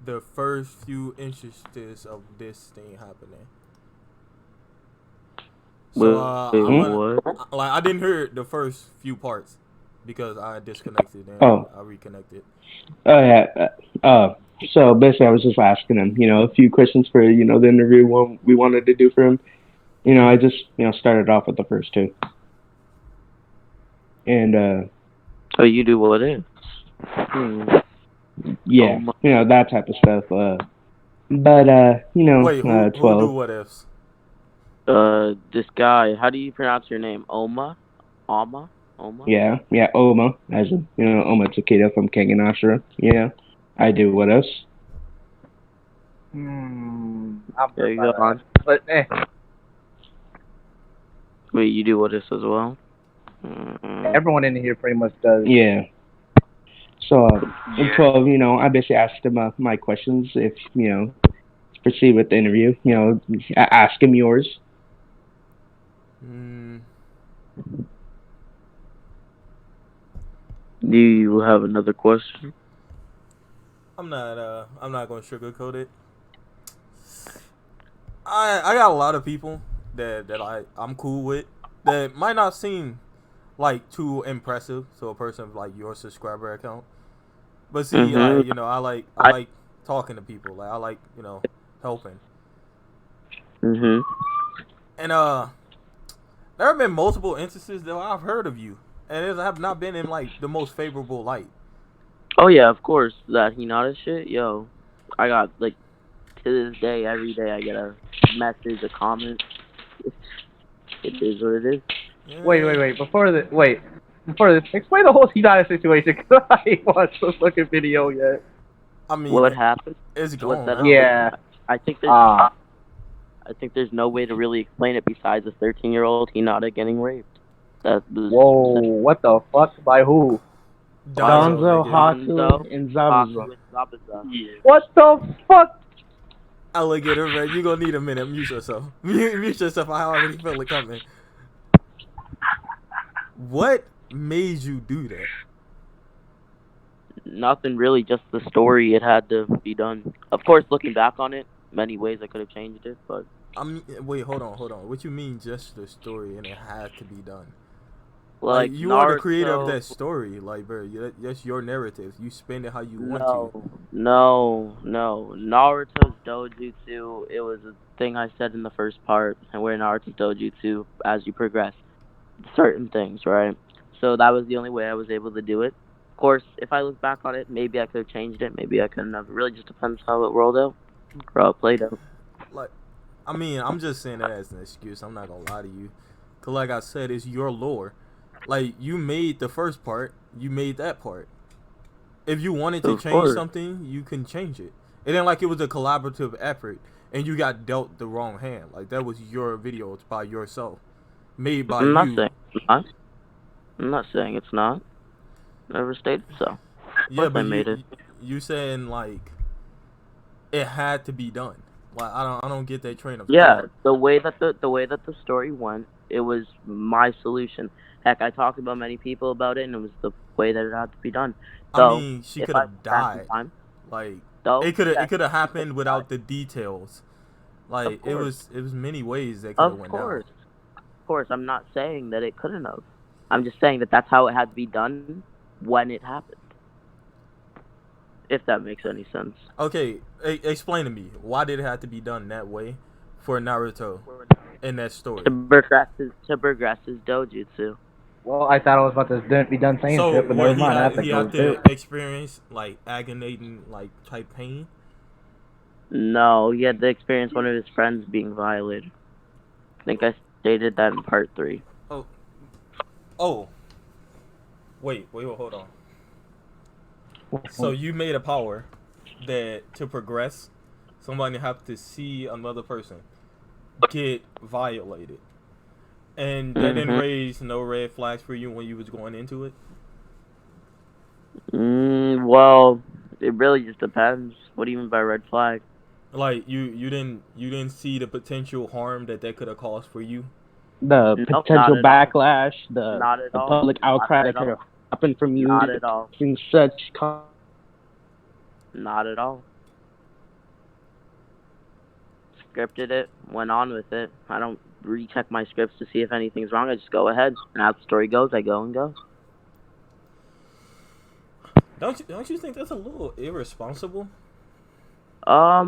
the first few instances of this thing happening. So I'm gonna What? like I didn't hear the first few parts because I disconnected and Oh, I reconnected. yeah. So basically, I was just asking him, a few questions for, the interview one we wanted to do for him. I Mhm. just, started off with the first two, and So you do what is? Hmm. Oh yeah, my. that type of stuff. But Wait, who do 12. what ifs? This guy. How do you pronounce your name? Oma? Oma? Oma? Yeah, yeah, Oma, as in, Oma Takeda from King and Ashura. Yeah, I do. What else? I'm There you by go. that. On. But Wait, you do what is as well? Mm. everyone in here pretty much does. Yeah. So in 12, I basically asked him my questions. If to proceed with the interview, ask him yours. Mm, Do you have another question? I'm not gonna sugarcoat it. I got a lot of people that I'm cool with that might not seem like too impressive to a person of like your subscriber account. But see, Mm-hmm. I like talking to people. Like I like helping. Mm-hmm. And there have been multiple instances that I've heard of you, and it have not been in like the most favorable light. Oh yeah, of course. That Hinata shit, yo. I got like to this day, every day I get a message, a comment. It is what it is. Wait, Yeah, wait, wait. Before this, explain the whole United situation because I ain't watched the fucking video yet. I mean What happened it's was gone that now. Yeah. I think there's Ah. I think there's no way to really explain it besides a 13-year-old Hinata getting raped. That was Whoa. What the fuck? By who? by Donzo, Donzo, nigga. Hatu, Gonzo, and Zabuza. Haku, and Zabuza. What the fuck? Alligator, man, you gonna need a minute. Mute yourself. Mute yourself. I already feel it coming. What made you do that? Nothing really, just the story. It had to be done. Of course, looking back on it, many ways I could have changed it, but I mean, wait, hold on. What you mean, just the story and it had to be done? Like like you are the creator of Naruto. that story, like bro. That's your narrative. You spin it how you want to. No. Naruto's dojutsu. It was a thing I said in the first part, and where Naruto's dojutsu as you progress certain things, right? So that was the only way I was able to do it. Of course, if I look back on it, maybe I could have changed it. Maybe I couldn't have. It really just depends how it rolled out, or how it played out. Like, I mean, I'm just saying that as an excuse. I'm not gonna lie to you, cause like I said, it's your lore. Like you made the first part, you made that part. If you wanted to Of change course, something, you can change it. It ain't like it was a collaborative effort and you got dealt the wrong hand. Like that was your video by yourself, made by I'm not you. saying it's not. I'm not saying it's not. Never stated so. Of Yeah, course, I but made it. you saying like it had to be done. Like I don't get that train of Yeah, thought. the way that the story went, it was my solution. Heck, I talked about many people about it, and it was the way that it had to be done. I So mean, she if could I have went back in died. time, Like though, it yes, could have she could happened have died. without the details. Like Of course, it was many ways that could have of went down. course, of course. I'm not saying that it couldn't have. I'm just saying that that's how it had to be done when it happened. If that makes any sense. Okay, explain to me why did it have to be done that way for Naruto in that To story? progress his dojutsu. Well, I thought I was about to be done saying So shit, but never what mind. I have to he go had do to it. experience like aggravating like type pain. No, he had to experience one of his friends being violated. I think I stated that in part 3. Oh oh hold on. So you made a power that to progress, somebody have to see another person get violated, and that didn't Mm-hmm. raise no red flags for you when you was going into it. Well, it really just depends. What do you mean by red flag? Like you didn't see the potential harm that that could have caused for you. The No, not potential at all. backlash, Not at the all. public Not outcry at that could have all. happened from you Not at all. using such. Not at all. scripted it, went on with it. I don't recheck my scripts to see if anything's wrong. I just go ahead, and as the story goes, I go and go. Don't you think that's a little irresponsible? I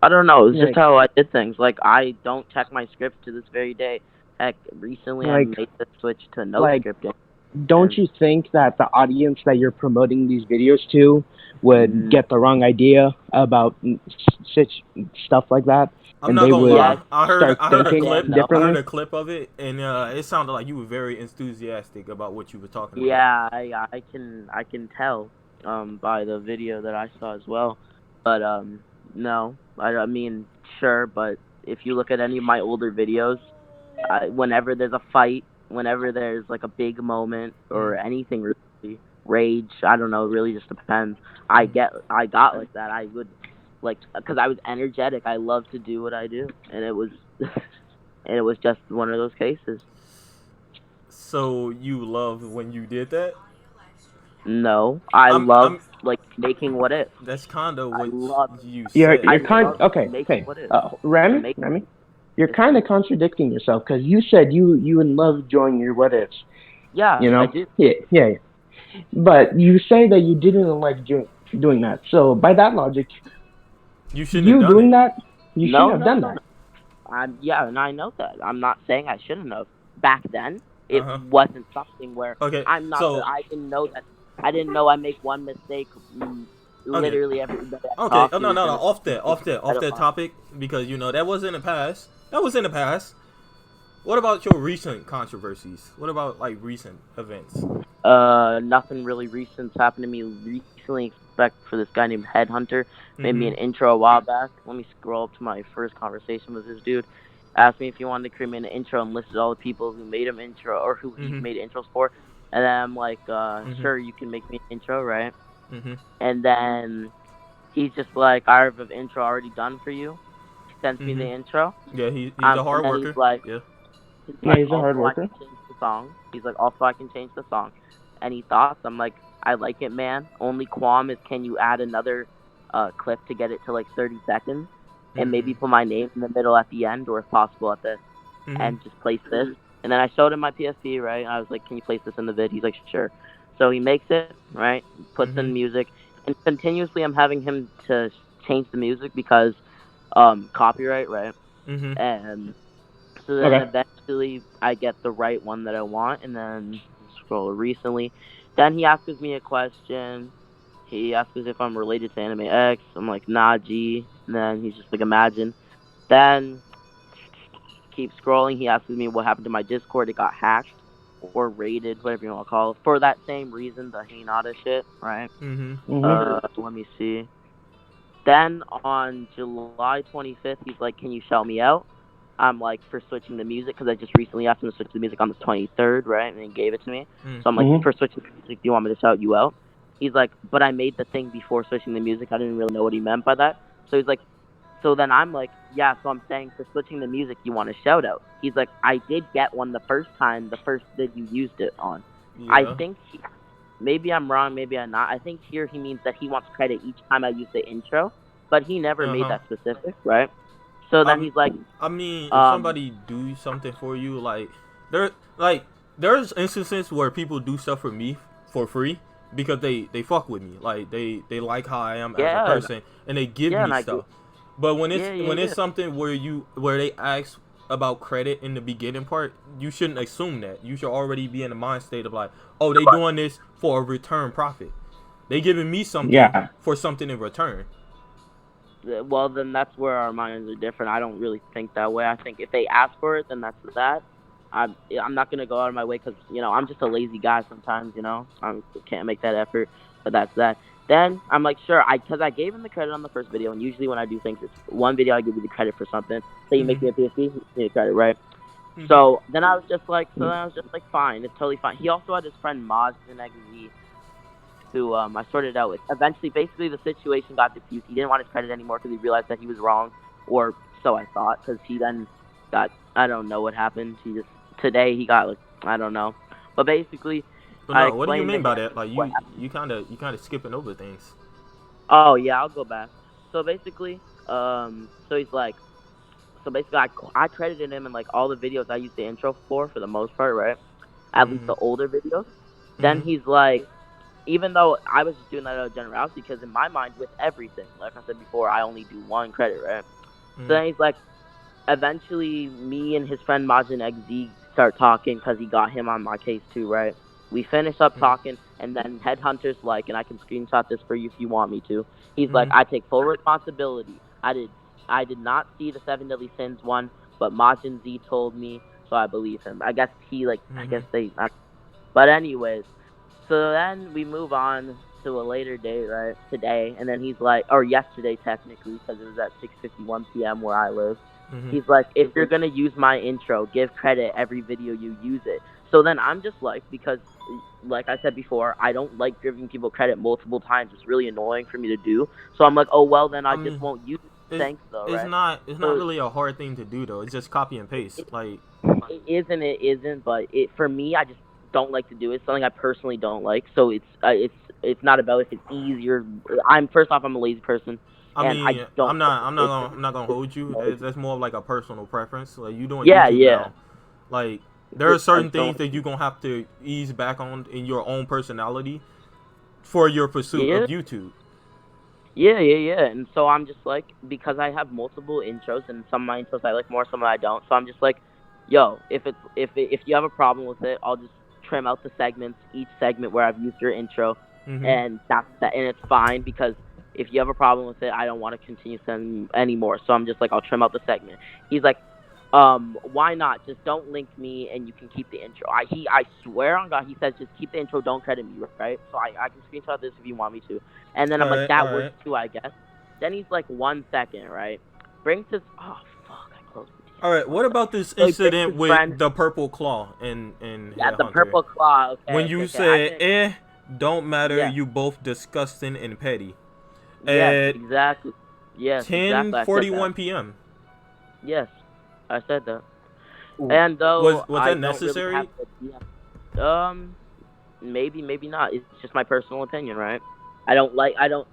don't know. It's Like- just how I did things. Like, I don't check my scripts to this very day. Heck, recently I Like- made the switch to no like- scripting. Don't you think that the audience that you're promoting these videos to would Mm. get the wrong idea about such stuff like that? I'm And not they gonna would lie. I heard start a thinking clip. I differently? heard a clip of it, and it sounded like you were very enthusiastic about what you were talking about. Yeah, I can tell by the video that I saw as well. But no, I mean sure, but if you look at any of my older videos, whenever there's a fight, whenever there's like a big moment or anything really, rage, I don't know, it really just depends. I got like that. I would like, because I was energetic. I love to do what I do, and it was and it was just one of those cases. So you loved when you did that? No, I love like making what if. That's kind of I what love- you You're said. I kind love okay. making Okay, what if. Rami, you're kind of contradicting yourself because you said you would love doing your what ifs. Yeah, You know? I do. Yeah. But you say that you didn't like doing that. So by that logic, You shouldn't have done doing it. that, you No, shouldn't have no, done no, that. Yeah, and I know that. I'm not saying I shouldn't have. Back then, it Uh-huh. wasn't something where Okay, I'm not. so- I didn't know that. I didn't know I make one mistake. Literally everybody. Okay, no. Off that topic, because that was in the past. What about your recent controversies? What about like recent events? Nothing really recent's happened to me recently, except for this guy named Headhunter. Made me an intro a while back. Let me scroll up to my first conversation with this dude. Asked me if he wanted to create me an intro and listed all the people who made him intro or who he made intros for. And then I'm like, sure, you can make me an intro, right? And then he's just like, I have an intro already done for you. He sends me the intro. Yeah, he's a hard and then worker. He's like, yeah. Yeah, he's a hard also, worker. I can change the song. He's like, also, I can change the song. Any thoughts? I'm like, I like it, man. Only qualm is, can you add another clip to get it to like 30 seconds? And maybe put my name in the middle at the end, or if possible at this, and just place this. And then I showed him my PSP, right? And I was like, can you place this in the vid? He's like, sure. So he makes it, right? Puts in music. And continuously I'm having him to change the music because copyright, right? And so then eventually I get the right one that I want, and then scroll recently. Then he asks me a question. He asks if I'm related to Anime X. I'm like, nah, G. And then he's just like, imagine. Then keep scrolling. He asks me what happened to my Discord. It got hacked or raided, whatever you want to call it, for that same reason, the Hinata shit, right? Let me see. Then on July 25th, he's like, can you shout me out? I'm like, for switching the music, because I just recently asked him to switch the music on the 23rd, right? And he gave it to me. So I'm like, for switching the music, do you want me to shout you out? He's like, but I made the thing before switching the music. I didn't really know what he meant by that. So he's like, so then I'm like, yeah, so I'm saying for switching the music, you want a shout out. He's like, I did get one the first time, the first that you used it on. Yeah. I think, maybe I'm wrong, maybe I'm not. I think here he means that he wants credit each time I use the intro, but he never made that specific, right? So then he's like, I mean, if somebody do something for you, there's instances where people do stuff for me for free because they fuck with me, like they like how I am as a person, and they give me stuff. But when it's something where they ask about credit in the beginning part, you shouldn't assume that. You should already be in the mind state of like, oh, they doing this for a return profit. They giving me something for something in return. Well, then that's where our minds are different. I don't really think that way. I think if they ask for it, then that's that. I'm not gonna go out of my way because I'm just a lazy guy sometimes. I can't make that effort, but that's that. Then I'm like, sure, because I gave him the credit on the first video, and usually when I do things, it's one video I give you the credit for something. Say you make me a PSP, you give me the credit, right? So then I was just like, fine, it's totally fine. He also had his friend Maj in XZ, who I sorted out with. Eventually, basically, the situation got diffused. He didn't want his credit anymore because he realized that he was wrong, or so I thought, because he then got, I don't know what happened. Today he got, I don't know. But basically... But no, what do you mean by that? Like, you kind of skipping over things. Oh, yeah, I'll go back. So basically, so he's like, so basically I credited him in like all the videos I used the intro for the most part, right? At least the older videos. Then he's like, even though I was just doing that out of generosity, because in my mind, with everything, like I said before, I only do one credit, right? So then he's like, eventually, me and his friend Majin XZ start talking because he got him on my case too, right? We finish up talking, and then Headhunter's like, and I can screenshot this for you if you want me to. He's like, I take full responsibility. I did not see the 7 Deadly Sins one, but Majin Z told me, so I believe him. I guess he like, I guess they. But anyways, so then we move on to a later date, right? Today, and then he's like, or yesterday technically, because it was at 6:51 p.m. where I live. He's like, if you're gonna use my intro, give credit every video you use it. So then I'm just like, because, like I said before, I don't like giving people credit multiple times. It's really annoying for me to do. So I'm like, oh well, then I just won't use it. Thanks though, right? It's not really a hard thing to do though. It's just copy and paste. Like it isn't, but for me, I just don't like to do it. It's something I personally don't like. So it's not about if it's easier. I'm a lazy person. I mean, I'm not gonna hold you. That's more of like a personal preference. Like you doing YouTube now. Like there are certain things that you're gonna have to ease back on in your own personality for your pursuit of YouTube. Yeah. And so I'm just like, because I have multiple intros, and some of my intros I like more, some I don't. So I'm just like, yo, if you have a problem with it, I'll just trim out the segments, each segment where I've used your intro, and that's that, and it's fine, because if you have a problem with it, I don't want to continue sending anymore. So I'm just like, I'll trim out the segment. He's like, why not? Just don't link me, and you can keep the intro. I swear on God, he says just keep the intro, don't credit me, right? So I can screenshot this if you want me to. And then I'm like, that works too, I guess. Then he's like, 1 second, right? Brings his, oh fuck, I closed the DM. All right, what about this incident with the purple claw and the purple claw? Okay, when you said, don't matter, you both disgusting and petty. Yes, exactly. Yes, 10:41 p.m. Yes, I said that. And though was that necessary? Maybe not. It's just my personal opinion, right? The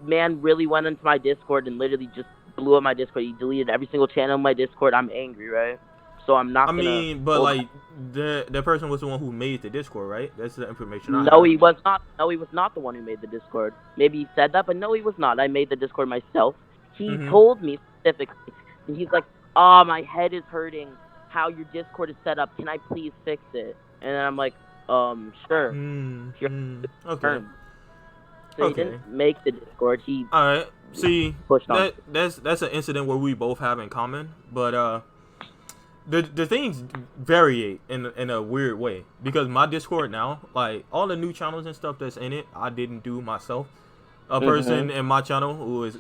man really went into my Discord and literally just blew up my Discord. He deleted every single channel in my Discord. I'm angry, right? So I'm not gonna... I mean, but like, the person was the one who made the Discord, right? That's the information I have. He was not. No, he was not the one who made the Discord. Maybe he said that, but no, he was not. I made the Discord myself. He told me specifically, and he's like, oh, my head is hurting. How your Discord is set up. Can I please fix it? And then I'm like, sure. Okay. So he didn't make the Discord. He alright. See, that's an incident where we both have in common, but the things vary in a weird way, because my Discord now, like all the new channels and stuff that's in it, I didn't do myself. A person in my channel who is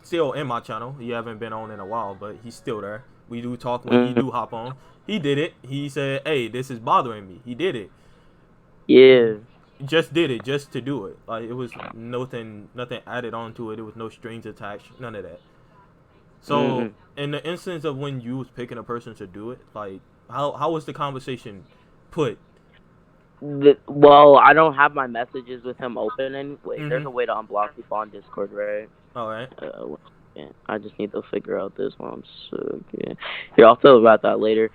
still in my channel, he haven't been on in a while, but he's still there. We do talk when he do hop on. He did it. He said, "Hey, this is bothering me." He did it. Yeah. Just did it just to do it. Like it was nothing added on to it. There was no strings attached. None of that. So in the instance of when you was picking a person to do it, like how was the conversation put? Well, I don't have my messages with him open, and there's a way to unblock people on Discord, right? All right. I just need to figure out this one. So here, I'll tell you about that later.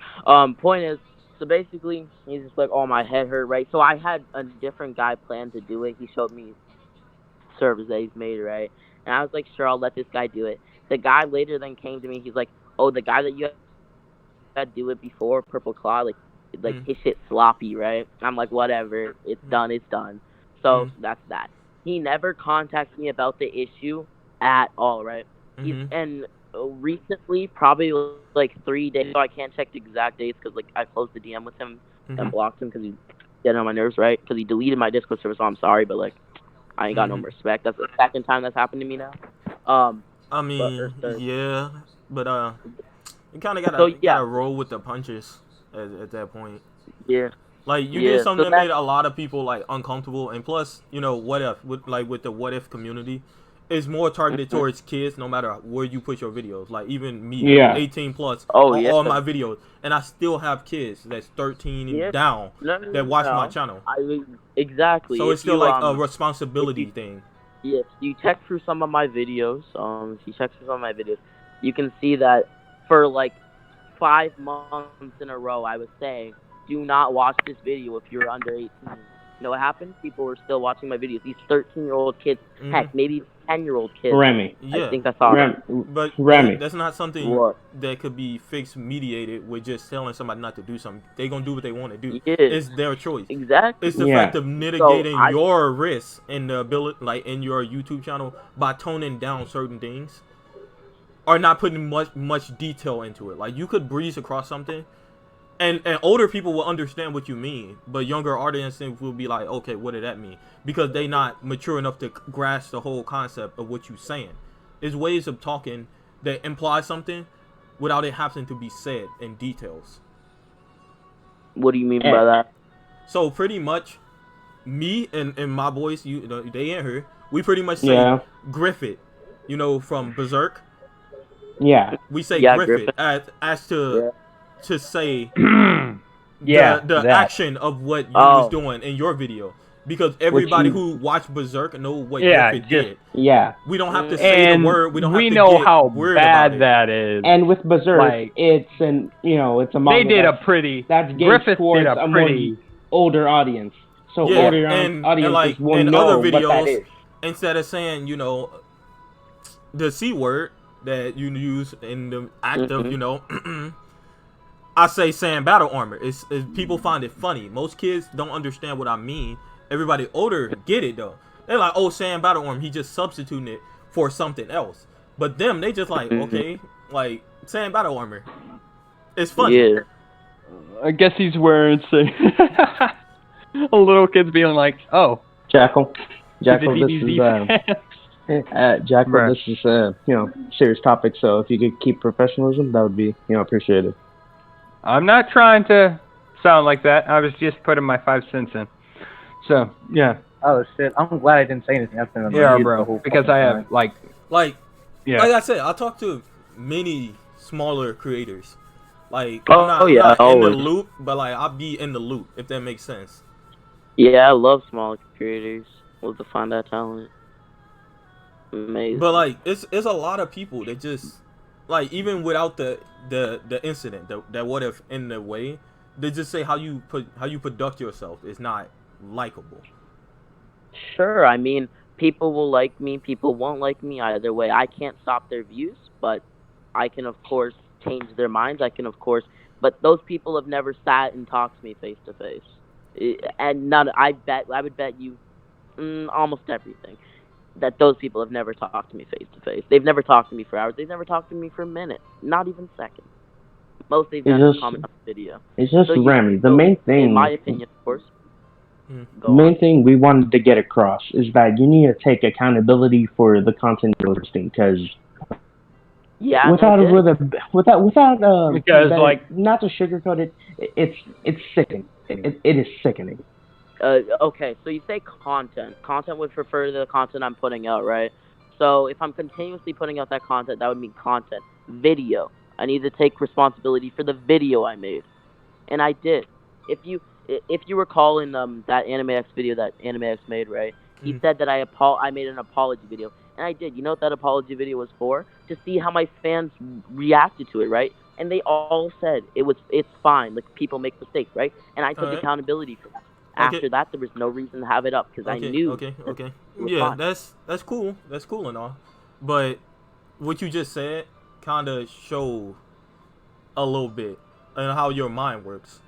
Point is, so basically, he's just like, oh, my head hurt, right? So I had a different guy plan to do it. He showed me servers that he's made, right? And I was like, sure, I'll let this guy do it. The guy later then came to me. He's like, oh, the guy that you had do it before, Purple Claw, like his shit sloppy, right? I'm like, whatever, it's done. So that's that. He never contacted me about the issue at all, right? And recently, probably like 3 days ago, I can't check the exact dates because like I closed the DM with him and blocked him because he's getting on my nerves, right? Because he deleted my Discord server, so I'm sorry, but like I ain't got no respect. That's the second time that's happened to me now. I mean, yeah, but you kind of gotta roll with the punches at that point. Yeah. Like you did something that made a lot of people like uncomfortable, and plus, you know, what if with the what if community is more targeted towards kids, no matter where you put your videos. Like even me, 18 plus, all my videos, and I still have kids that's 13 and down that watch my channel. Exactly. So it's still like a responsibility thing. Yes, you check through some of my videos. You can see that for like 5 months in a row, I was saying, do not watch this video if you're under 18. You know what happened? People were still watching my videos. These 13-year-old kids, heck, maybe 10-year-old kids. Rami. I Yeah, think I saw them. but Rami. that's not something What? that could be fixed, mediated with just telling somebody not to do something. They gonna do what they want to do. Yeah. It's their choice. Exactly. It's the Yeah. fact of mitigating So your risk in the ability, like in your YouTube channel, by toning down certain things, or not putting much detail into it. Like you could breeze across something, and older people will understand what you mean, but younger audiences will be like, okay, what did that mean? Because they not mature enough to grasp the whole concept of what you're saying. There's ways of talking that imply something without it having to be said in details. What do you mean by that? So pretty much, me and my boys, you know, they and her, we pretty much say Griffith, you know, from Berserk. Yeah. We say Griffith. as to say Yeah, the action of what you was doing in your video, because everybody who watched Berserk know what Griffith did. Yeah. We don't have to say the word. We don't have to know get how weird bad about it. that is. And with Berserk, Like, it's it's a manga they did a that's pretty. geared Griffith towards did a a pretty. more older audience. So Yeah, older and audiences like will in know other what that videos, is. instead of saying, you know, the C word that you use in the act of, you know, I say saying battle armor. It's people find it funny. Most kids don't understand what I mean. Everybody older get it though. They're like, oh, saying battle armor, he just substituting it for something else. But them, they just like, okay, like saying battle armor. It's funny. Yeah. I guess he's wearing a little kid's being like, oh, Jackal, this is Jackal. Bruh. This is serious topic. So if you could keep professionalism, that would be appreciated. I'm not trying to sound like that. I was just putting my 5 cents in. So yeah. Oh shit! I'm glad I didn't say anything. I've been Yeah, bro. Because I have like I said, I talk to many smaller creators. Like Oh, I'm yeah, not in the always. loop, but like I'll be in the loop if that makes sense. Yeah, I love small creators. Love to find that talent. Amazing. But like it's a lot of people that just like, even without the incident that would have in the way, they just say how you conduct yourself is not likable. Sure, I mean, people will like me, people won't like me. Either way, I can't stop their views, but I can, of course, change their minds. But those people have never sat and talked to me face to face. And I would bet you almost everything that those people have never talked to me face to face. They've never talked to me for hours. They've never talked to me for a minute, not even seconds. Most they've done is comment on the video. It's just Rami. The main thing, in my opinion, of course. The main thing we wanted to get across is that you need to take accountability for the content you're listing, because without because like, not to sugarcoat it, it's sickening. It is sickening. Okay, so you say content. Content would refer to the content I'm putting out, right? So if I'm continuously putting out that content, that would mean content. Video. I need to take responsibility for the video I made, and I did. If you recall in that Anime X video that Anime X made, right? He said that I made an apology video, and I did. You know what that apology video was for? To see how my fans reacted to it, right? And they all said it's fine. Like, people make mistakes, right? And I took accountability for that. After that, there was no reason to have it up because I knew. Okay. Yeah, fine. That's cool. That's cool and all, but what you just said kind of show a little bit and how your mind works.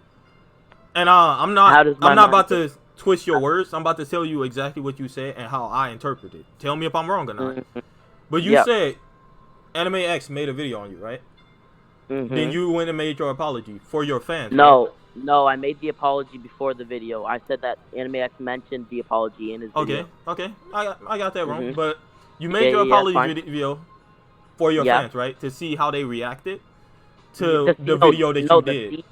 And I'm not about to twist your words. I'm about to tell you exactly what you said and how I interpret it. Tell me if I'm wrong or not. But you said Anime X made a video on you, right? Then you went and made your apology for your fans. No, I made the apology before the video. I said that Anime X mentioned the apology in his video. Okay. I got that wrong. But you made your apology video for your fans, right? To see how they reacted to the video that you did.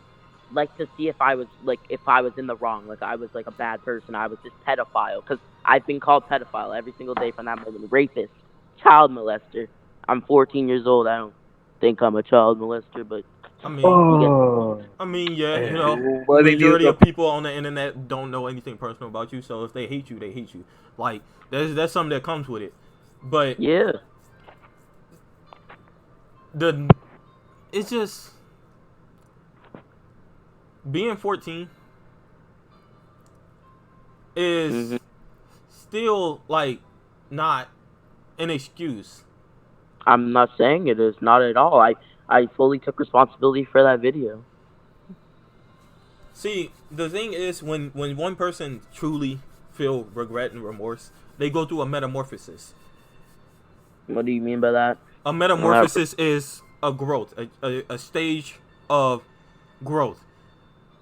To see if I was in the wrong, like I was like a bad person, I was just pedophile, because I've been called pedophile every single day from that moment. Rapist, child molester. I'm 14 years old. I don't think I'm a child molester, but yeah, you know, majority of people on the internet don't know anything personal about you, so if they hate you, they hate you. Like, that's something that comes with it. But yeah, it's just being 14 is still like not an excuse. I'm not saying it is, not at all. I fully took responsibility for that video. See, the thing is, when one person truly feel regret and remorse, they go through a metamorphosis. What do you mean by that? A metamorphosis is a growth, a stage of growth.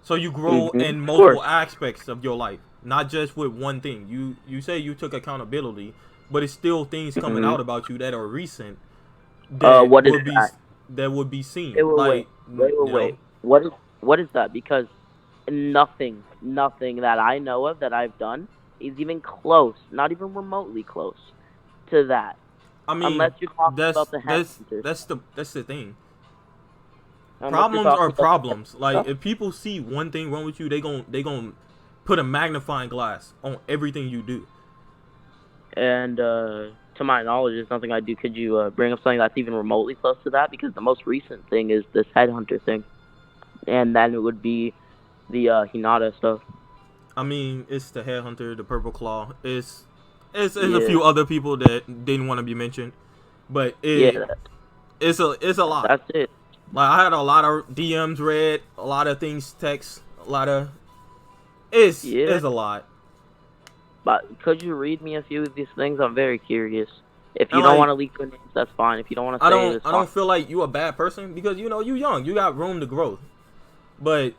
So you grow in multiple aspects of your life, not just with one thing. You say you took accountability, but it's still things coming out about you that are recent that what is would be that? that would be seen. Wait. What is that? Because nothing that I know of that I've done is even close, not even remotely close to that. I mean, unless you're talking that's about the that's headhunters. that's the thing. Unless you're Problems talking are about problems. Like stuff. if people see one thing wrong with you, they gon' put a magnifying glass on everything you do. And to my knowledge, there's nothing I do. Could you bring up something that's even remotely close to that? Because the most recent thing is this headhunter thing, and then it would be the Hinata stuff. I mean, it's the headhunter, the purple claw. It's a Yeah. few other people that didn't want to be mentioned, but it's a lot. That's it. Like I had a lot of DMs read, a lot of things text, a lot of it's a lot. But could you read me a few of these things? I'm very curious. If you And, don't like, want to leak your names, that's fine. If you don't want to say it, it's I fine. don't feel like you a bad person because you young, you got room to grow, but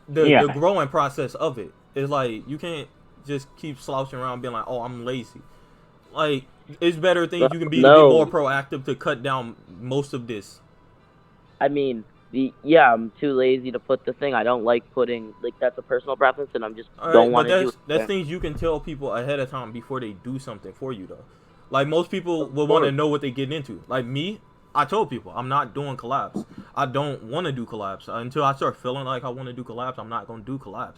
the growing process of it is like you can't just keep slouching around being like, oh, I'm lazy. Like it's better things you can be more proactive to cut down most of this. I mean, I'm too lazy to put the thing. I don't like putting, like, that's a personal preference, and I'm just don't want to do it. That's things you can tell people ahead of time before they do something for you, though. Like, most people will want to know what they get into. Like, me, I told people, I'm not doing collabs. I don't want to do collabs. Until I start feeling like I want to do collabs, I'm not going to do collabs.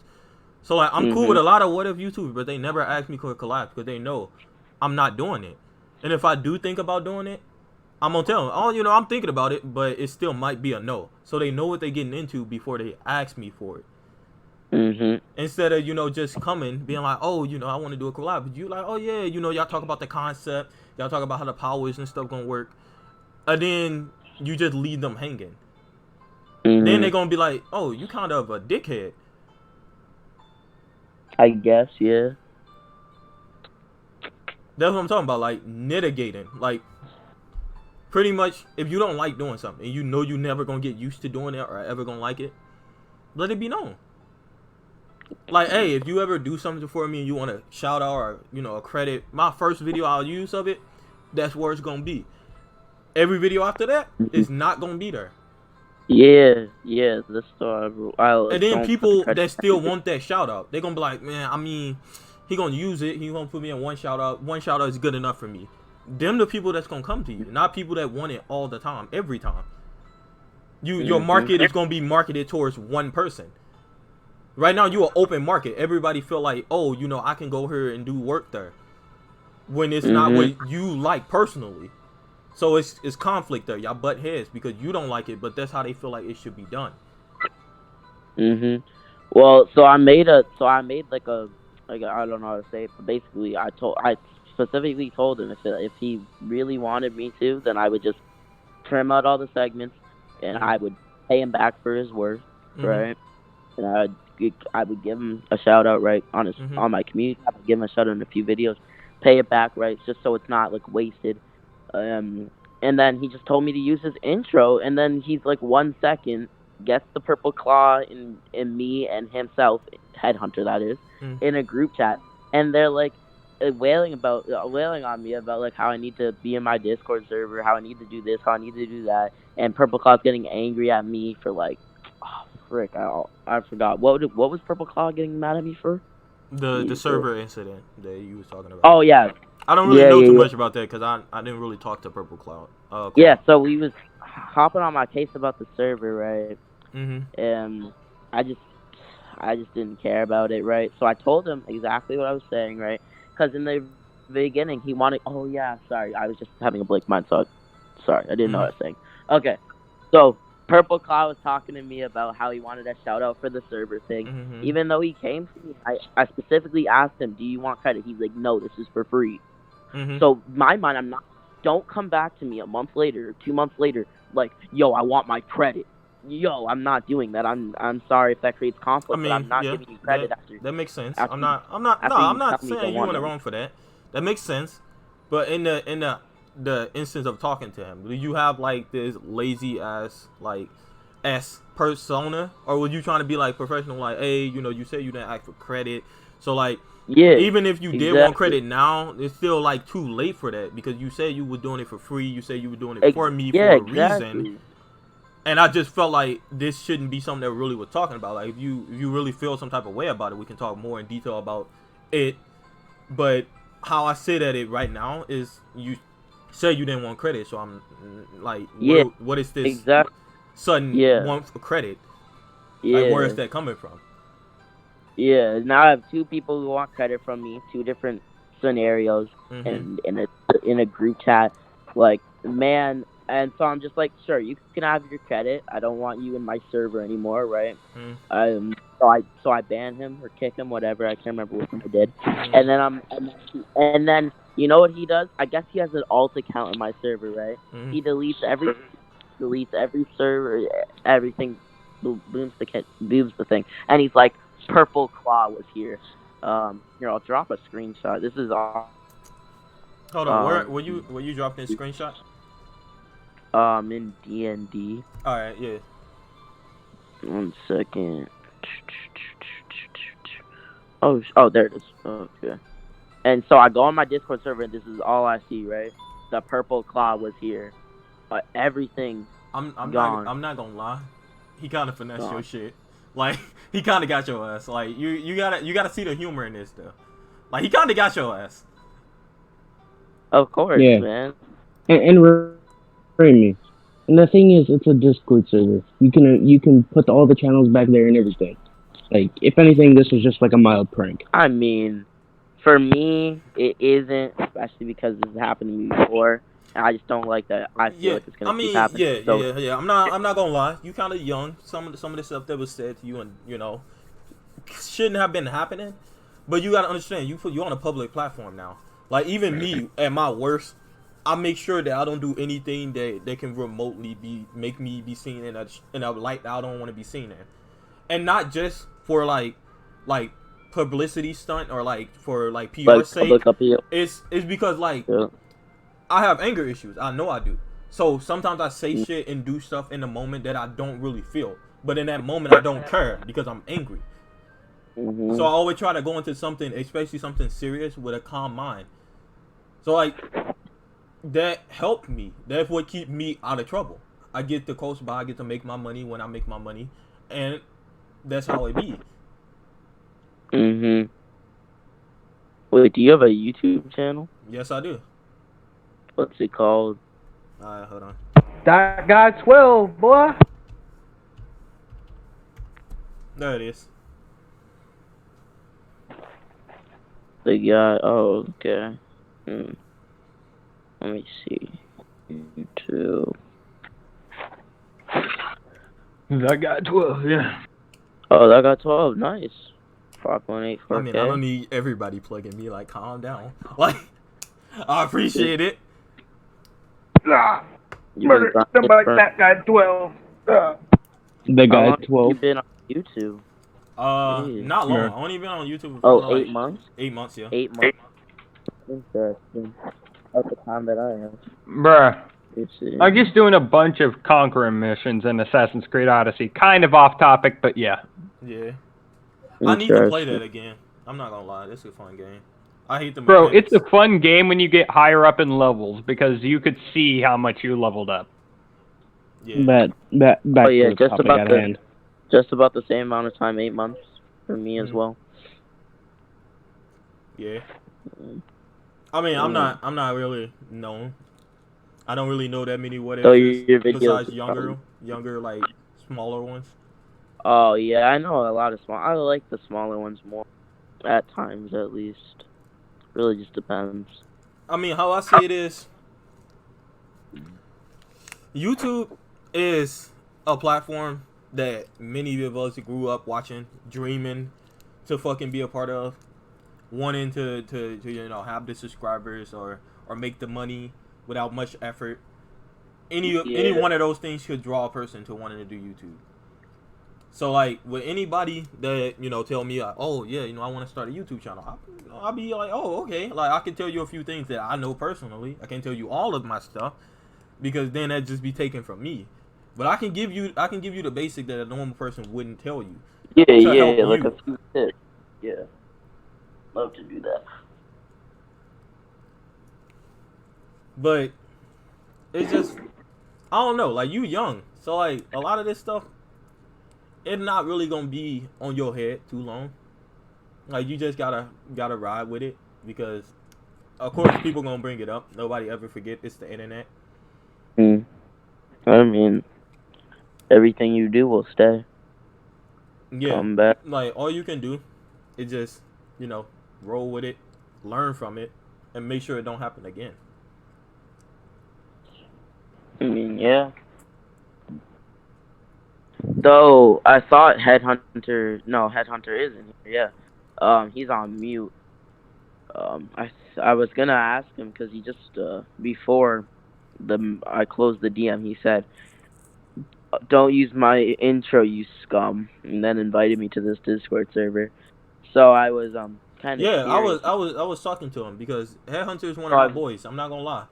So, like, I'm cool with a lot of what if YouTubers, but they never ask me for collabs because they know I'm not doing it. And if I do think about doing it, I'm gonna tell them, oh, I'm thinking about it, but it still might be a no. So they know what they're getting into before they ask me for it. Instead of, just coming, being like, oh, I want to do a collab. But you like, oh, yeah, y'all talk about the concept. Y'all talk about how the powers and stuff gonna work. And then you just leave them hanging. Then they're gonna be like, oh, you kind of a dickhead. I guess, yeah. That's what I'm talking about, like, mitigating. Like, pretty much, if you don't like doing something and you're never gonna get used to doing it or ever gonna like it, let it be known. Like, hey, if you ever do something for me and you want to shout out or a credit, my first video I'll use of it, that's where it's gonna be. Every video after that is not gonna be there. Yeah, the story. And then people that still want that shout out, they're gonna be like, man, I mean, he gonna use it. He gonna put me in one shout out. One shout out is good enough for me. Them the people that's gonna come to you, not people that want it all the time, every time. Your market is gonna be marketed towards one person. Right now, you an open market. Everybody feel like, oh, I can go here and do work there, when it's not what you like personally. So it's conflict there. Y'all butt heads because you don't like it, but that's how they feel like it should be done. Well, so I made like I don't know how to say it, but basically I specifically told him if he really wanted me to, then I would just trim out all the segments and I would pay him back for his work, right? And I would give him a shout out, right, on on my community. I would give him a shout out in a few videos, pay it back, right, just so it's not like wasted. And then he just told me to use his intro, and then he's like 1 second gets the purple claw in me and himself, headhunter that is, in a group chat, and they're like wailing on me about like how I need to be in my Discord server, how I need to do this, how I need to do that, and Purple Claw's getting angry at me for like, oh frick, I forgot what was Purple Claw getting mad at me for? The server incident that you was talking about. Oh yeah. I don't really know too much about that because I didn't really talk to Purple Cloud. Yeah, so we was hopping on my case about the server, right? And I just didn't care about it, right? So I told him exactly what I was saying, right? Because in the beginning he wanted. Oh yeah, sorry, I was just having a blank mind, so sorry, I didn't know what I was saying. Okay, so Purple Claw was talking to me about how he wanted a shout out for the server thing. Mm-hmm. Even though he came to me, I specifically asked him, "Do you want credit?" He's like, "No, this is for free." Mm-hmm. So my mind, I'm not. Don't come back to me a month later, 2 months later, like, "Yo, I want my credit." Yo, I'm not doing that. I'm sorry if that creates conflict, I but I'm mean, not yeah, giving you credit that makes sense. after I'm not you tell me saying you you want in the it. wrong for that. That makes sense. But in the instance of talking to him, do you have like this lazy ass like persona, or were you trying to be like professional, like, hey, you said you didn't ask for credit, so like, Yeah, even if you did exactly. want credit now, it's still like too late for that, because you said you were doing it for free. You said you were doing it for me for a reason. And I just felt like this shouldn't be something that we really were talking about. Like, if you really feel some type of way about it, we can talk more in detail about it. But how I sit at it right now is, you say you didn't want credit, so I'm like, what is this sudden want for credit? Like, where is that coming from? Yeah, now I have 2 people who want credit from me, 2 different scenarios, and in a group chat, like, man. And so I'm just like, sure, you can have your credit. I don't want you in my server anymore, right? So I ban him or kick him, whatever. I can't remember what I did. And then you know what he does? I guess he has an alt account in my server, right? He deletes every server, everything, booms the thing, and he's like, Purple Claw was here. Here, I'll drop a screenshot. This is all. Hold on, were you dropping a screenshot? In D&D. All right, yeah. 1 second. Oh, there it is. Okay. And so I go on my Discord server, and this is all I see, right? The Purple Claw was here. Everything. I'm gone. not gonna lie. He kind of finessed your shit. Like, he kind of got your ass. Like, you gotta see the humor in this though. Like, he kind of got your ass. Of course, man. And me. And the thing is, it's a Discord server. You can put all the channels back there and everything. Like, if anything, this was just like a mild prank. I mean, for me, it isn't, especially because this has happened to me before. And I just don't like that. I feel like it's gonna keep happening. Yeah. I'm not gonna lie. You kind of young. Some of the stuff that was said to you, and shouldn't have been happening. But you gotta understand, you're on a public platform now. Like, even me, at my worst, I make sure that I don't do anything that can remotely make me be seen in a light that I don't want to be seen in, and not just for like publicity stunt or like for like PR sake. It's because like I have anger issues. I know I do. So sometimes I say shit and do stuff in the moment that I don't really feel, but in that moment I don't care because I'm angry. So I always try to go into something, especially something serious, with a calm mind. So like, that helped me. That's what keep me out of trouble. I get to coast by. I get to make my money when I make my money, and that's how it be. Wait, do you have a YouTube channel? Yes, I do. What's it called? Alright, hold on. That guy 12, boy. There it is. The guy. Oh, okay. Let me see. YouTube. That guy 12, yeah. Oh, that got 12. Nice. 5.8 4K. I mean, I don't need everybody plugging me. Like, calm down. Like, I appreciate it. Murder somebody. That guy 12. The guy 12. You've been on YouTube. Not long. I've only been on YouTube for 8 months. 8 months, yeah. 8 months. Interesting. That's the time that I have. Bruh. I'm just doing a bunch of conquering missions in Assassin's Creed Odyssey. Kind of off topic, but yeah. Yeah. I need to play that again. I'm not gonna lie, it's a fun game. I hate the mechanics. Bro, it's a fun game when you get higher up in levels, because you could see how much you leveled up. Yeah. Just about the same amount of time, 8 months for me as well. Yeah. I mean, I'm not really known. I don't really know that many what ifs besides younger like smaller ones. Oh yeah, I know a lot of small. I like the smaller ones more, at times at least. Really just depends. I mean, how I see it is, YouTube is a platform that many of us grew up watching, dreaming to fucking be a part of, wanting to have the subscribers or make the money without much effort. Any one of those things could draw a person to wanting to do YouTube. So like with anybody that tell me like, oh yeah, I want to start a YouTube channel, I'll be like, oh okay, like I can tell you a few things that I know personally. I can't tell you all of my stuff because then that'd just be taken from me. But I can give you the basic that a normal person wouldn't tell you. Yeah, like a few tips. Yeah, love to do that. But it's just, I don't know, like you young, so like a lot of this stuff, it's not really gonna be on your head too long. Like you just gotta ride with it because, of course, people gonna bring it up. Nobody ever forget it's the internet. I mean, everything you do will stay. Yeah, come back. Like all you can do is just roll with it, learn from it, and make sure it don't happen again. I mean, yeah. Though I thought Headhunter is in here. Yeah, he's on mute. I was gonna ask him because he just before I closed the DM, he said, "Don't use my intro, you scum," and then invited me to this Discord server. So I was kind of Yeah, curious. I was talking to him because Headhunter is one of my boys. I'm not gonna lie.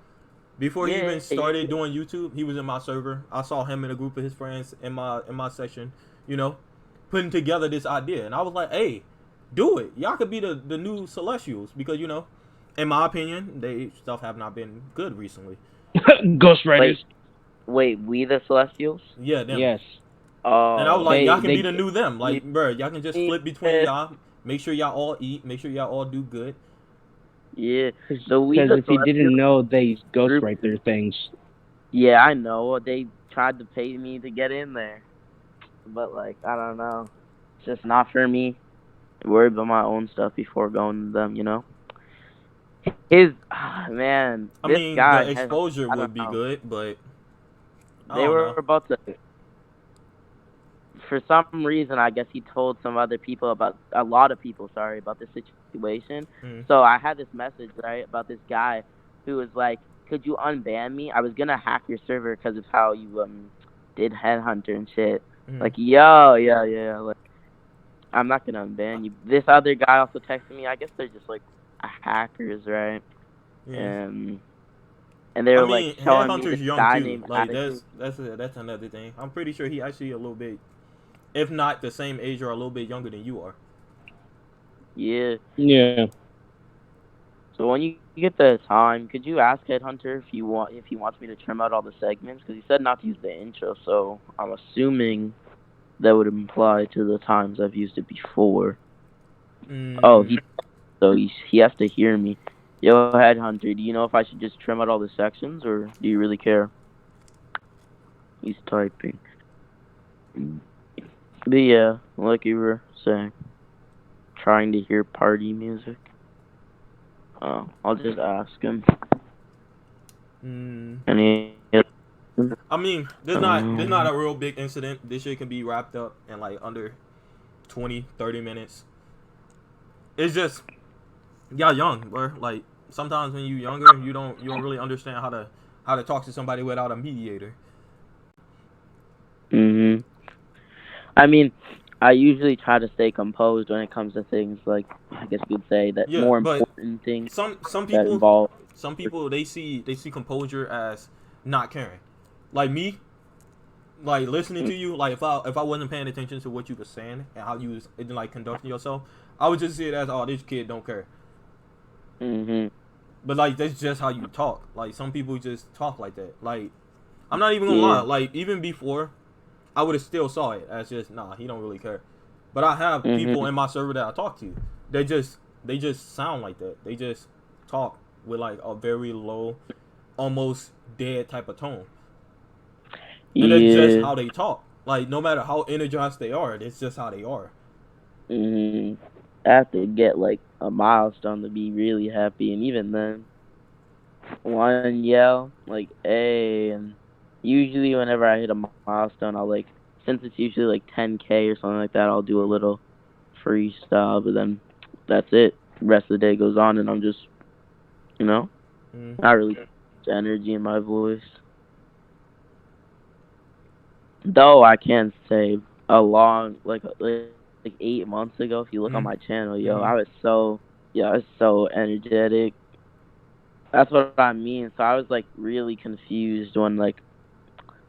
Before he even started doing YouTube, he was in my server. I saw him in a group of his friends in my section, putting together this idea, and I was like, "Hey, do it! Y'all could be the new Celestials because in my opinion, they stuff have not been good recently." Ghost Riders. Wait, we the Celestials? Yeah, them. Yes. And I was like, y'all can be the new them. Like, bro, y'all can just flip between y'all. Make sure y'all all eat. Make sure y'all all do good. Yeah, so because if you didn't know, they ghostwrite their things. Yeah, I know. They tried to pay me to get in there, but like I don't know, it's just not for me. I worry about my own stuff before going to them. Man. I mean, the exposure would be good, but they were about to. For some reason, I guess he told a lot of people, about this situation. So I had this message, right, about this guy who was like, could you unban me? I was going to hack your server because of how you did Headhunter and shit. Like, yeah. Like, I'm not going to unban you. This other guy also texted me. I guess they're just, like, hackers, right? Yeah. And they were like showing me this young guy too. named Like that's another thing. I'm pretty sure he actually a little bit, if not the same age or a little bit younger than you are. Yeah. Yeah. So when you get the time, could you ask Headhunter if he wants me to trim out all the segments? Because he said not to use the intro, so I'm assuming that would imply to the times I've used it before. Oh, he has to hear me. Yo, Headhunter, do you know if I should just trim out all the sections, or do you really care? He's typing. But yeah, like you were saying, trying to hear party music. Oh, I'll just ask him. I mean, there's not a real big incident. This shit can be wrapped up in like under 20, 30 minutes. It's just y'all young, bro. Like sometimes when you younger, you don't really understand how to talk to somebody without a mediator. I mean, I usually try to stay composed when it comes to things like, I guess you'd say that more important things. Some people they see composure as not caring. Like me, like listening to you, like if I wasn't paying attention to what you were saying and how you was like conducting yourself, I would just see it as, oh, this kid don't care. But like that's just how you talk. Like some people just talk like that. Like I'm not even gonna lie. Like even before, I would have still saw it as just, nah, he don't really care. But I have people in my server that I talk to. They just sound like that. They just talk with like a very low, almost dead type of tone. And that's just how they talk. Like no matter how energized they are, it's just how they are. I have to get like a milestone to be really happy, and even then, one yell like "hey" and usually whenever I hit a milestone, I'll like, since it's usually like 10K or something like that, I'll do a little freestyle, but then that's it. The rest of the day goes on, and I'm just, not really much energy in my voice. Though I can say a long, like 8 months ago, if you look on my channel, I was so energetic. That's what I mean. So I was like really confused when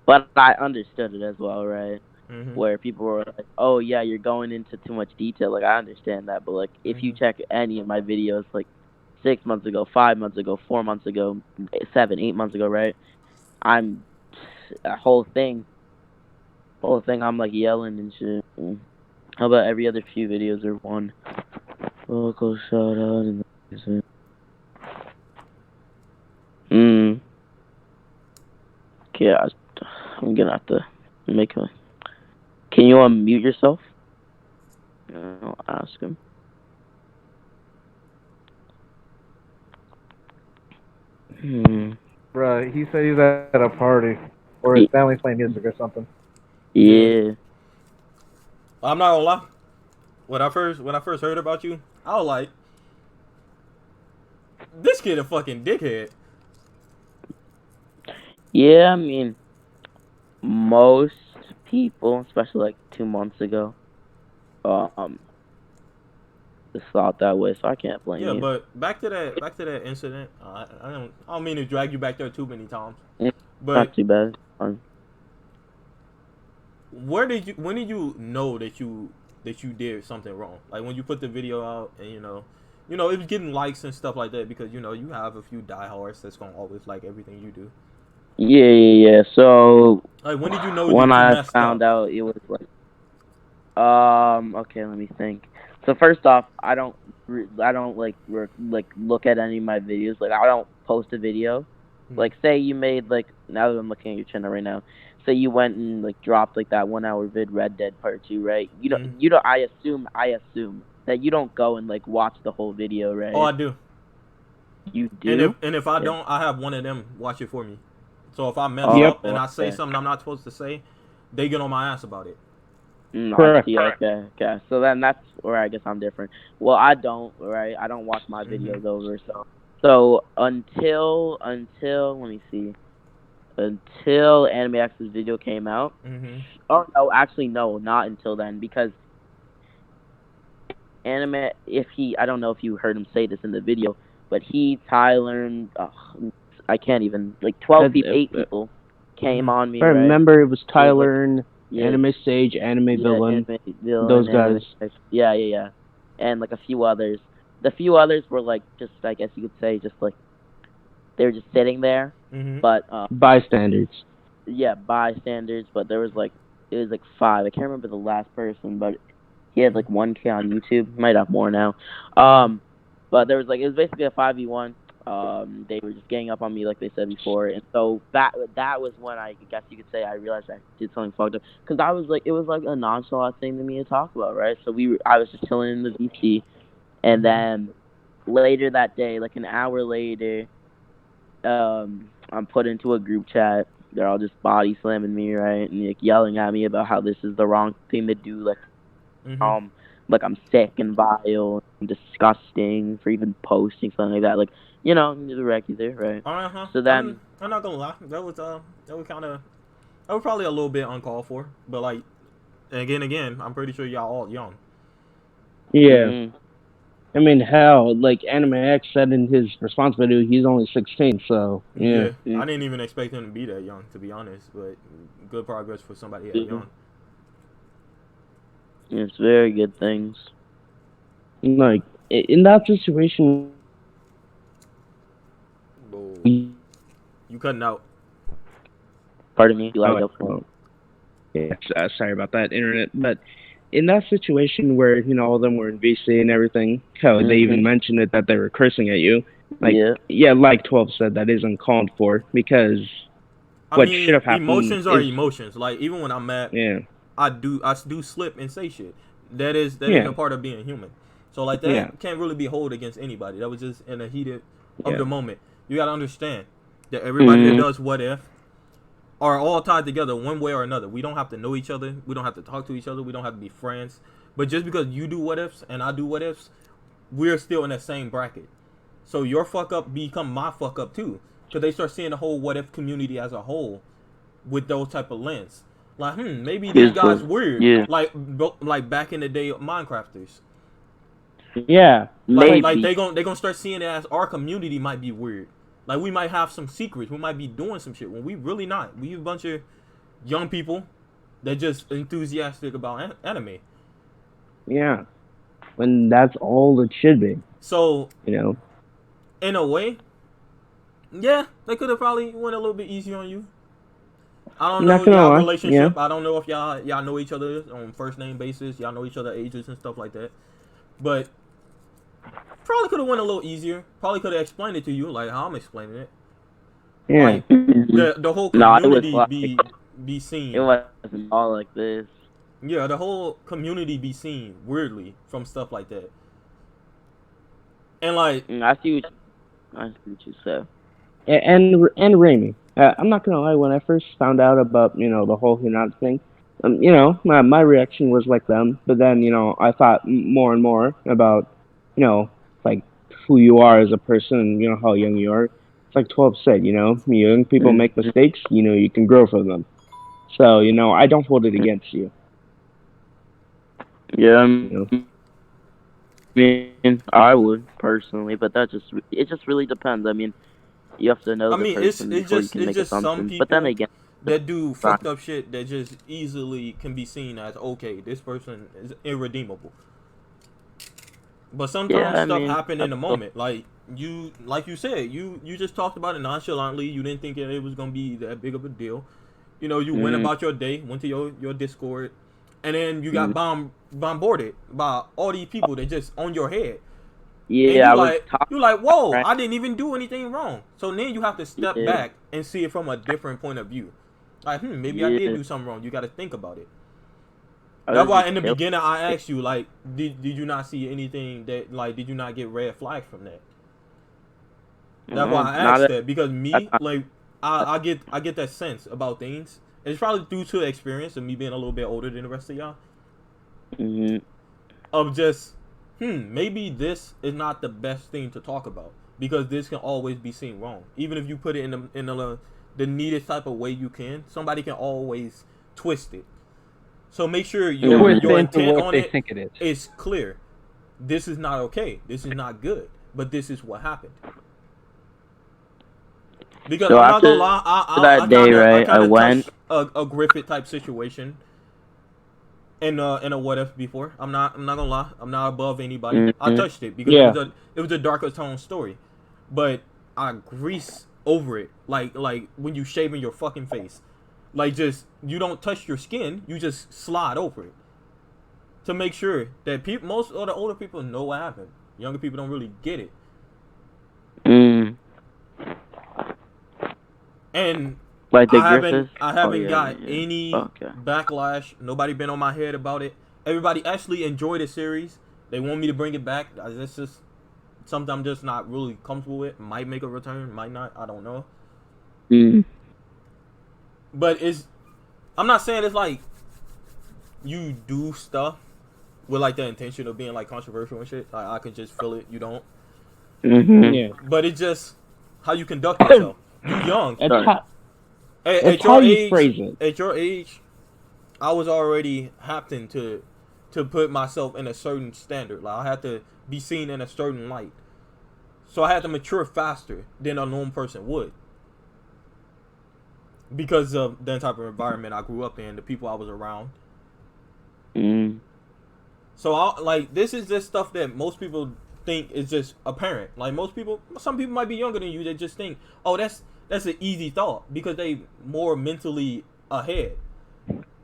but I understood it as well, right? Where people were like, "Oh yeah, you're going into too much detail." Like I understand that, but like if you check any of my videos, like 6 months ago, 5 months ago, 4 months ago, 7, 8 months ago, right? I'm a whole thing. I'm like yelling and shit. How about every other few videos are one local shout out and Okay, I'm gonna have to make a. Can you unmute yourself? I'll ask him. Bruh, he said he's at a party. Or his family's playing music or something. Yeah. I'm not gonna lie. When I first heard about you, I was like, this kid a fucking dickhead. Yeah, I mean, most people, especially like 2 months ago, just thought that way, so I can't blame you. Yeah, but back to that incident. I don't mean to drag you back there too many times. But not too bad. When did you know that you did something wrong? Like when you put the video out and it was getting likes and stuff like that because you have a few diehards that's gonna always like everything you do. Yeah. So like when did you know when that you I messed found up? out it was like okay, let me think. So first off, I don't like look at any of my videos. Like I don't post a video. Like say you made now that I'm looking at your channel right now. Say you went and dropped that 1 hour vid Red Dead Part 2, right? You don't I assume that you don't go and watch the whole video, right? Oh, I do. You do? And if I don't, I have one of them watch it for me. So if I mess up and I say something I'm not supposed to say, they get on my ass about it. Correct. Okay. So then that's where I guess I'm different. Well, I don't, right? I don't watch my videos over, so until let me see. Until Anime X's video came out. Oh no, actually no, not until then, because Anime, I don't know if you heard him say this in the video, but Tyler, I can't even 8 people came on me. I remember right? It was Tyler and Anime Sage, Anime Villain, those guys. Yeah. And a few others. The few others were just, I guess you could say, just they were just sitting there. But bystanders. Yeah, bystanders. But there was it was 5. I can't remember the last person, but he had 1K on YouTube. He might have more now. But there was it was basically a 5v1. They were just ganging up on me like they said before, and so that was when I guess you could say I realized I did something fucked up, because I was it was a nonchalant thing to me to talk about, right? So I was just chilling in the VC, and then later that day, an hour later, I'm put into a group chat. They're all just body slamming me, right, and yelling at me about how this is the wrong thing to do, I'm sick and vile and disgusting for even posting something like that. The regular, right? So then I'm not gonna lie, that was probably a little bit uncalled for, but again, I'm pretty sure y'all all young. Yeah. I mean, hell, Anime X said in his response video, he's only 16, so yeah. I didn't even expect him to be that young, to be honest, but good progress for somebody that young. It's very good things. In that situation, you cutting out. Pardon me. Yeah, sorry about that, internet. But in that situation where all of them were in VC and everything, hell, they even mentioned it that they were cursing at you. Like 12 said, that is uncalled for, because what should have happened. Emotions are emotions. Even when I'm mad, I do slip and say shit. That is a part of being human. So that can't really be held against anybody. That was just in the heat of the moment. You gotta understand that everybody that does what if are all tied together one way or another. We don't have to know each other. We don't have to talk to each other. We don't have to be friends. But just because you do what ifs and I do what ifs, we're still in the same bracket. So your fuck up become my fuck up too, because they start seeing the whole what if community as a whole with those type of lens. Like, maybe these guys weird. Yeah. Like back in the day, Minecrafters. Yeah. Like they gonna start seeing it as our community might be weird. Like we might have some secrets. We might be doing some shit when we really not. We a bunch of young people that just enthusiastic about anime. Yeah. When that's all it should be. So, you know, in a way, yeah, they could have probably went a little bit easier on you. I don't know y'all relationship. Yeah. I don't know if y'all know each other on first name basis. Y'all know each other ages and stuff like that. But probably could have went a little easier. Probably could have explained it to you like how I'm explaining it. Yeah. Like, the whole community be seen. It wasn't all like this. Yeah, the whole community be seen weirdly from stuff like that. And like, I see what you said. And Rami, I'm not gonna lie. When I first found out about the whole Hinata thing, my reaction was like them. But then I thought more and more about like who you are as a person, and how young you are. It's like 12 said, young people make mistakes. You can grow from them. So I don't hold it against you. Yeah, I mean, I would personally, but it just really depends. I mean, you have to know the person before you can make assumptions. But then again, that do fucked up shit that just easily can be seen as okay, this person is irredeemable. But sometimes stuff happen in the moment. Like you said, you just talked about it nonchalantly. You didn't think it was gonna be that big of a deal. You went about your day, went to your Discord, and then you got bombarded by all these people that just on your head. Yeah, you're like, whoa, I didn't even do anything wrong. So then you have to step back and see it from a different point of view. Like, maybe I did do something wrong. You got to think about it. That's why in the beginning I asked you, like, did you not see anything that, like, did you not get red flags from that? That's why I asked that, because me, like, I get that sense about things. It's probably due to experience and me being a little bit older than the rest of y'all. Of just, maybe this is not the best thing to talk about, because this can always be seen wrong. Even if you put it in the neatest type of way you can, somebody can always twist it. So make sure your intent on it is clear. This is not okay. This is not good. But this is what happened. Because I'm not gonna lie, I went a Griffith type situation in a what if before. I'm not gonna lie. I'm not above anybody. I touched it because it was a darker tone story, but I grease over it like when you shaving your fucking face. Like, just, you don't touch your skin, you just slide over it. To make sure that most of the older people know what happened. Younger people don't really get it. And like I haven't got any backlash. Nobody been on my head about it. Everybody actually enjoyed the series. They want me to bring it back. It's just something I'm just not really comfortable with. Might make a return, might not. I don't know. But I'm not saying it's like you do stuff with like the intention of being like controversial and shit. Like, I can just feel it. You don't. Yeah. But it's just how you conduct yourself. You young. At your age, at your age, I was already having to put myself in a certain standard. Like, I had to be seen in a certain light. So I had to mature faster than a normal person would. Because of the type of environment I grew up in, the people I was around. So this is just stuff that most people think is just apparent. Like, some people might be younger than you that just think, oh, that's an easy thought, because they more mentally ahead.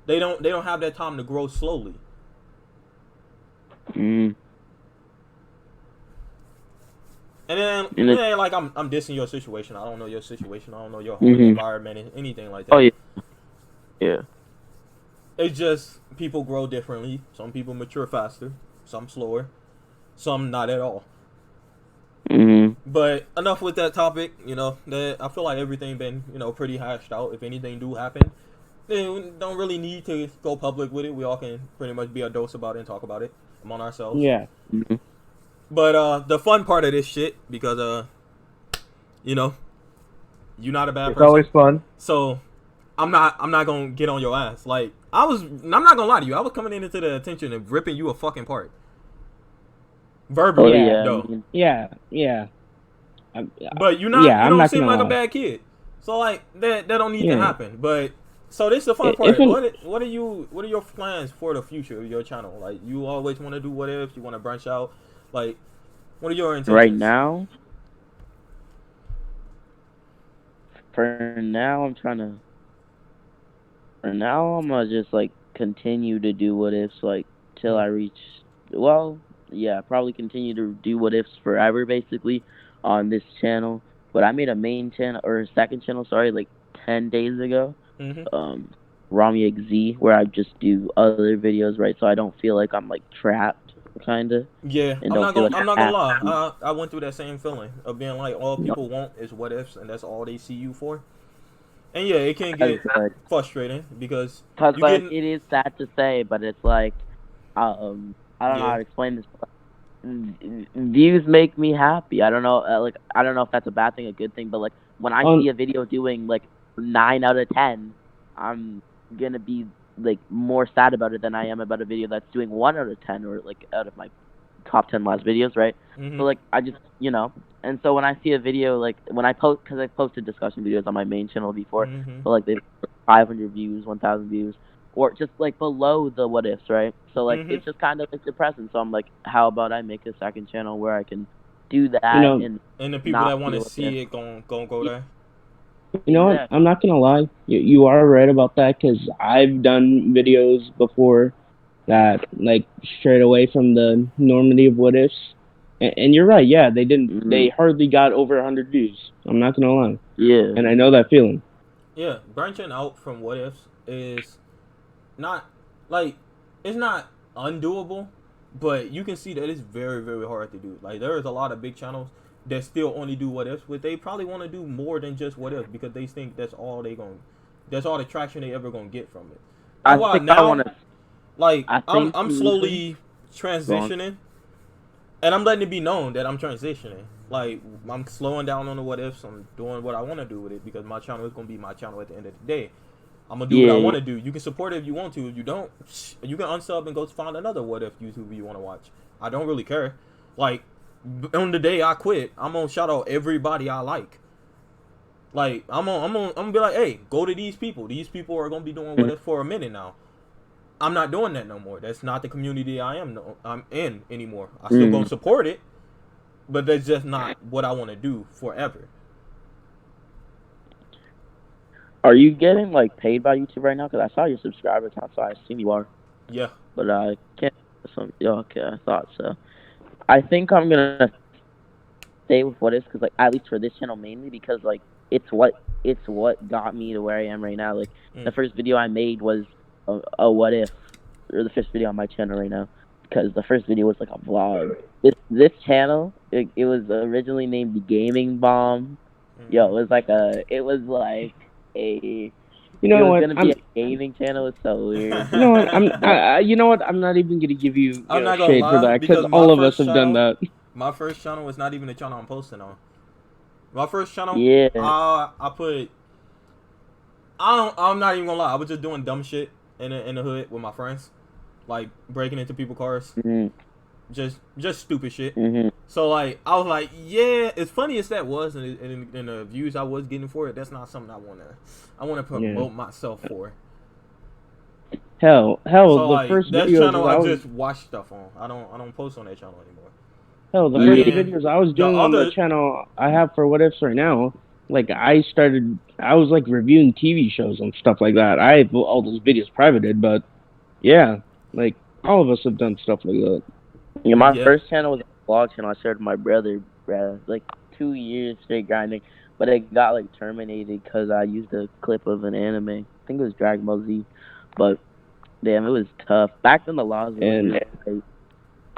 They don't have that time to grow slowly. And then like I'm dissing your situation. I don't know your situation. I don't know your whole environment, anything like that. Oh yeah. It's just people grow differently. Some people mature faster, some slower, some not at all. But enough with that topic. That I feel like everything been pretty hashed out. If anything do happen, then we don't really need to go public with it. We all can pretty much be adults about it and talk about it among ourselves. Yeah. But the fun part of this shit, because you're not a bad person. It's always fun. So I'm not gonna get on your ass. Like I'm not gonna lie to you. I was coming into the attention and ripping you a fucking part. Verbally, though. Yeah. But you don't seem like a bad kid. So like that don't need to happen. But so this is the fun part. What are your plans for the future of your channel? Like you always want to do what if you want to branch out? Like what are your intentions? Right now? For now I'm gonna just like continue to do what ifs like till I reach probably continue to do what ifs forever basically on this channel. But I made a main channel or a second channel, like 10 days ago. Rami X, where I just do other videos, right? So I don't feel like I'm like trapped, kinda. Yeah, I'm not gonna lie. I went through that same feeling of being like all people want is what ifs, and that's all they see you for. And yeah, it can get frustrating because it is sad to say, but it's like I don't know how to explain this. Views make me happy. I don't know, I don't know if that's a bad thing, a good thing, but like when I see a video doing like 9 out of 10, I'm gonna be like more sad about it than I am about a video that's doing 1 out of 10 or like out of my top 10 last videos, right? So like I just and so when I see a video like when I post, because I've posted discussion videos on my main channel before, so like they've 500 views, 1,000 views, or just like below the what ifs, right? So like it's just kind of like depressing. So I'm like, how about I make a second channel where I can do that and the people that want to see it go there. You know what? I'm not gonna lie. You are right about that, because I've done videos before that like strayed away from the normity of what ifs, and you're right. Yeah, they didn't. They hardly got over 100 views. I'm not gonna lie. Yeah. And I know that feeling. Yeah, branching out from what ifs is not like it's not undoable, but you can see that it's very, very hard to do. Like there is a lot of big channels that still only do what ifs, but they probably want to do more than just what ifs because they think that's all the traction they ever gonna get from it. I'm slowly transitioning, and I'm letting it be known that I'm transitioning. Like I'm slowing down on the what ifs. I'm doing what I want to do with it because my channel is gonna be my channel at the end of the day. I'm gonna do what I want to do. You can support it if you want to. If you don't, you can unsub and go find another what if YouTube you want to watch. I don't really care. Like on the day I quit, I'm gonna shout out everybody I like. Like I'm gonna be like, hey, go to these people. These people are gonna be doing what if for a minute now. I'm not doing that no more. That's not the community I'm in anymore. I still gonna support it, but that's just not what I want to do forever. Are you getting like paid by YouTube right now? Because I saw your subscriber count, so I assume you are. Yeah. But I can't. Okay, I thought so. I think I'm gonna stay with what is, because like at least for this channel mainly, because like it's what got me to where I am right now. Like the first video I made was a what if, or the first video on my channel right now, because the first video was like a vlog. This channel it was originally named the Gaming Bomb. Yo, it was like a gonna be a gaming channel. It's so weird. You know what? I'm not even gonna give you shade for that, because all of us have done that. My first channel was not even the channel I'm posting on. My first channel, I'm not even gonna lie. I was just doing dumb shit in the hood with my friends, like breaking into people's cars, just stupid shit. So like I was like, yeah, as funny as that was, and the views I was getting for it, that's not something I wanna promote myself for. Hell, so, the first that videos channel I just watch stuff on. I don't post on that channel anymore. Hell, the first videos I was doing on the channel I have for what ifs right now, like I was like reviewing TV shows and stuff like that. I have all those videos privated, but yeah, like all of us have done stuff like that. Yeah, my first channel was a vlog channel. I started with my brother, like 2 years straight grinding, but it got like terminated because I used a clip of an anime. I think it was Dragon Ball Z, but damn, it was tough. Back then the laws were great.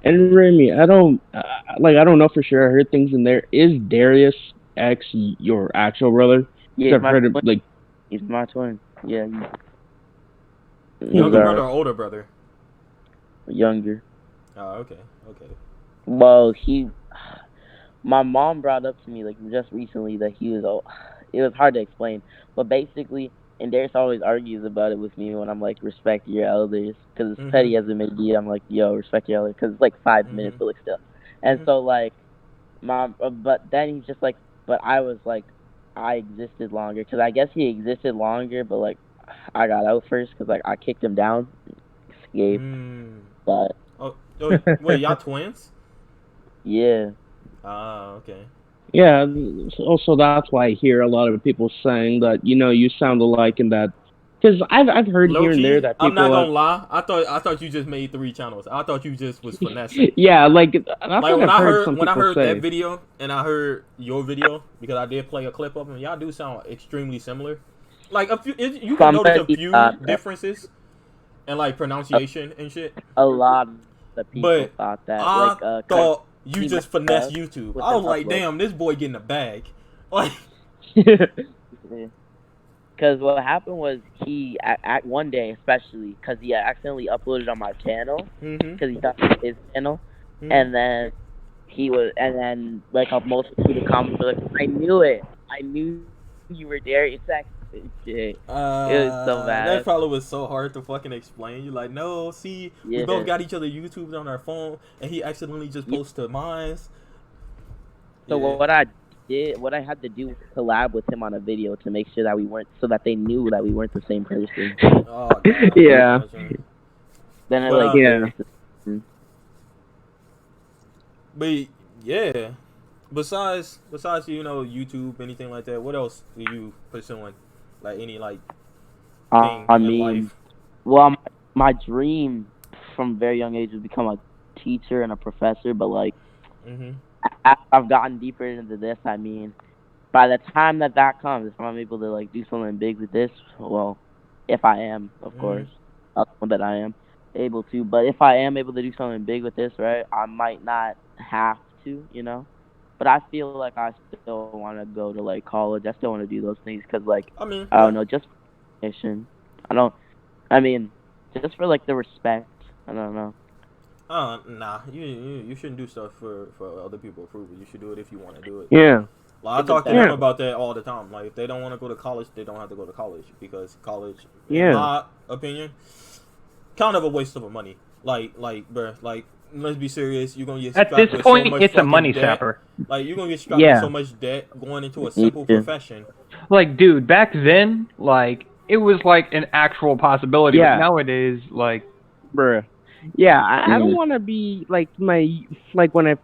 And Remy, I don't know for sure. I heard things in there. Is Darius X your actual brother? Yeah, I've heard it like he's my twin. Yeah. Younger brother or older brother? Younger. Oh, okay. Well, my mom brought up to me like just recently that he was old. It was hard to explain, but basically, and Darius always argues about it with me when I'm like, respect your elders, because it's petty as it may be. I'm like, yo, respect your elders, because it's like 5 minutes, but like still. And so like, but then he's just like, but I was like, I existed longer, because I guess he existed longer, but like, I got out first, because like I kicked him down, escaped, but. Oh, wait, y'all twins? Yeah. Ah, okay. Yeah, also that's why I hear a lot of people saying that you sound alike and that because I've heard here and there that people. I'm not gonna lie. I thought you just made 3 channels. I thought you just was finessing. Yeah, like that's like what when I've I heard heard some when I people heard say. that video and I heard your video because I did play a clip of them. Y'all do sound extremely similar. Like you can notice a few differences and like pronunciation and shit. A lot of people thought that. I thought you just finesse YouTube. I was like, damn, this boy getting a bag. Like, because what happened was he at one day, especially because he accidentally uploaded on my channel because he thought it was his channel, and then like a multitude of comments were like, I knew it, I knew you were Darius X. Shit. It was so bad. That probably was so hard to fucking explain. You're like, no, see, we both got each other YouTubes on our phone, and he accidentally just posted mine. So what I had to do was collab with him on a video to make sure that we weren't, so that they knew that we weren't the same person. Oh, God. Yeah. Then I like yeah. But yeah, besides YouTube, anything like that, what else do you pursuing? Like any like thing in life? Well, my dream from a very young age was become a teacher and a professor, but like I've gotten deeper into this. I mean, by the time that comes, if I'm able to like do something big with this, well, if I am, of course, that I am able to. But if I am able to do something big with this, right, I might not have to, But I feel like I still want to go to like college. I still want to do those things because, like, I don't know, just mission. Just for like the respect. I don't know. Nah. You shouldn't do stuff for other people approval. You should do it if you want to do it. Yeah. Like, I talk to them about that all the time. Like, if they don't want to go to college, they don't have to go to college because college, in my opinion, kind of a waste of money. Like, bruh, like. Let's be serious. You're gonna get at this with point. So much it's a money debt. sapper. Like you're gonna get strapped with so much debt going into a simple profession. Like, dude, back then, like it was like an actual possibility. Yeah. But nowadays, like, bruh. Yeah, I don't want to be like when I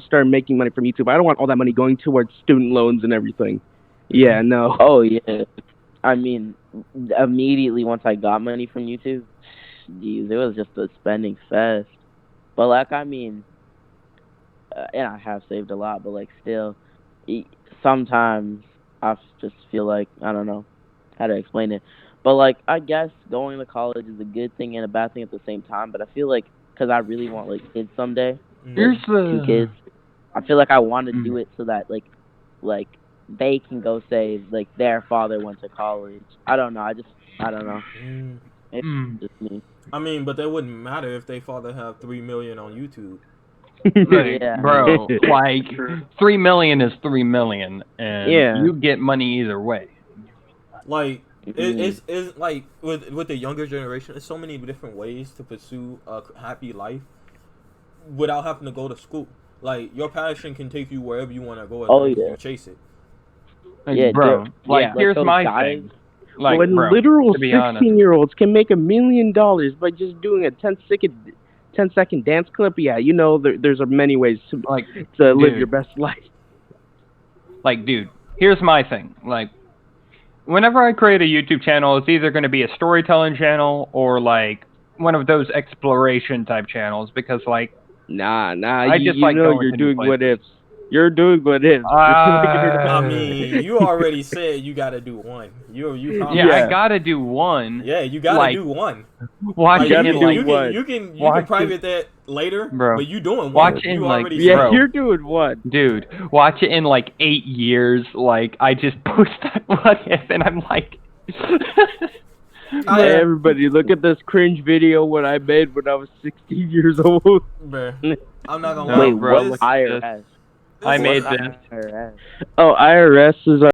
started making money from YouTube. I don't want all that money going towards student loans and everything. Yeah, no. Oh yeah. I mean, immediately once I got money from YouTube, geez, it was just a spending fest. But, like, and I have saved a lot, but, like, still, sometimes I just feel like, I don't know how to explain it. But, like, I guess going to college is a good thing and a bad thing at the same time. But I feel like, because I really want, like, kids someday, 2 kids, I feel like I want to do it so that, like, they can go say, like, their father went to college. I don't know. I don't know. It's just me. I mean, but that wouldn't matter if they father have 3 million on YouTube. Like, bro, like 3 million is 3 million, and you get money either way. Like it's like with the younger generation, there's so many different ways to pursue a happy life without having to go to school. Like your passion can take you wherever you want to go as long as you chase it. Like, bro, here's my thing. Like, when literal 16-year-olds can make $1 million by just doing a 10-second dance clip, there's many ways to live your best life. Like, dude, here's my thing. Like, whenever I create a YouTube channel, it's either going to be a storytelling channel or like one of those exploration type channels because, like, nah, I just like you're doing what ifs. You're doing what ifs. I mean, you already said you got to do one. I gotta do one. Yeah, you gotta do one. Watch you can private that later, bro. but you doing Watch one. it in, You like, already Yeah, bro. you're doing what? Dude, watch it in like 8 years. Like, I just post that what if, and I'm like. Hey, everybody, look at this cringe video what I made when I was 16 years old. Bruh, I'm not gonna No, lie. Wait, bro, what's look at I.R.S? I made What's this. I.R.S? Oh, I.R.S. is